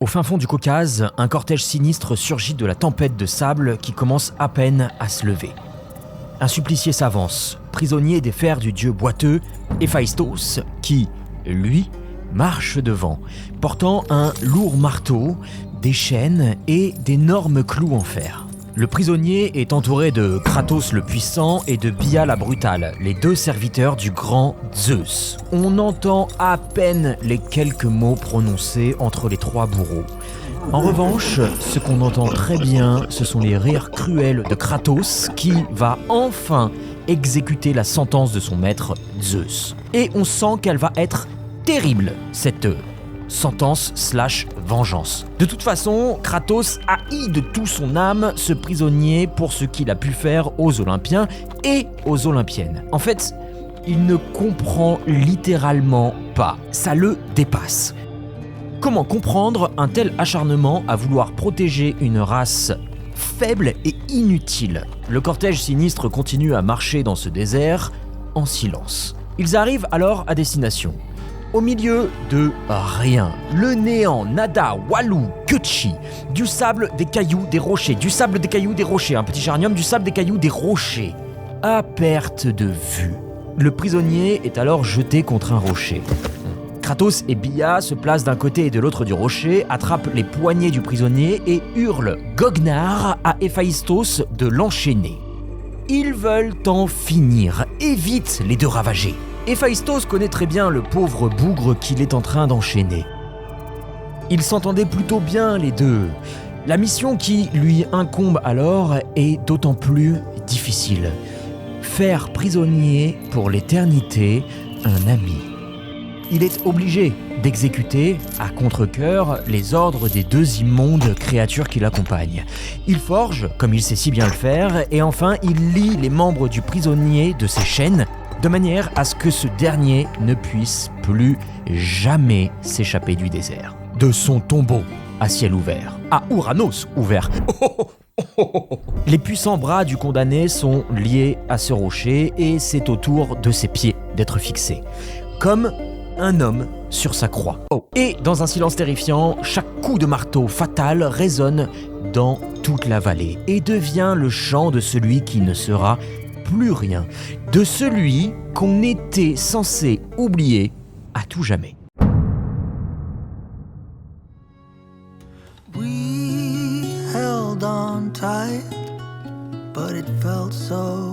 Au fin fond du Caucase, un cortège sinistre surgit de la tempête de sable qui commence à peine à se lever. Un supplicié s'avance, prisonnier des fers du dieu boiteux, Héphaïstos, qui, lui, marche devant, portant un lourd marteau, des chaînes et d'énormes clous en fer. Le prisonnier est entouré de Kratos le puissant et de Bia la brutale, les deux serviteurs du grand Zeus. On entend à peine les quelques mots prononcés entre les trois bourreaux. En revanche, ce qu'on entend très bien, ce sont les rires cruels de Kratos qui va enfin exécuter la sentence de son maître Zeus. Et on sent qu'elle va être terrible, cette sentence/vengeance. De toute façon, Kratos haït de tout son âme ce prisonnier pour ce qu'il a pu faire aux Olympiens et aux Olympiennes. En fait, il ne comprend littéralement pas. Ça le dépasse. Comment comprendre un tel acharnement à vouloir protéger une race faible et inutile? Le cortège sinistre continue à marcher dans ce désert en silence. Ils arrivent alors à destination. Au milieu de rien, le néant, nada, walou, kutchi, du sable, des cailloux, des rochers, du sable, des cailloux, des rochers, un petit charnium, du sable, des cailloux, des rochers. À perte de vue, le prisonnier est alors jeté contre un rocher. Kratos et Bia se placent d'un côté et de l'autre du rocher, attrapent les poignets du prisonnier et hurlent goguenard à Héphaïstos de l'enchaîner. Ils veulent en finir et vite les deux ravagés. Héphaïstos connaît très bien le pauvre bougre qu'il est en train d'enchaîner. Ils s'entendaient plutôt bien les deux. La mission qui lui incombe alors est d'autant plus difficile. Faire prisonnier pour l'éternité un ami. Il est obligé d'exécuter, à contre-cœur, les ordres des deux immondes créatures qui l'accompagnent. Il forge, comme il sait si bien le faire, et enfin il lie les membres du prisonnier de ses chaînes, de manière à ce que ce dernier ne puisse plus jamais s'échapper du désert. De son tombeau à ciel ouvert, à Ouranos ouvert. Les puissants bras du condamné sont liés à ce rocher et c'est au tour de ses pieds d'être fixés. Comme un homme sur sa croix. Et dans un silence terrifiant, chaque coup de marteau fatal résonne dans toute la vallée et devient le chant de celui qui ne sera plus rien, de celui qu'on était censé oublier à tout jamais. We held on tight, but it felt so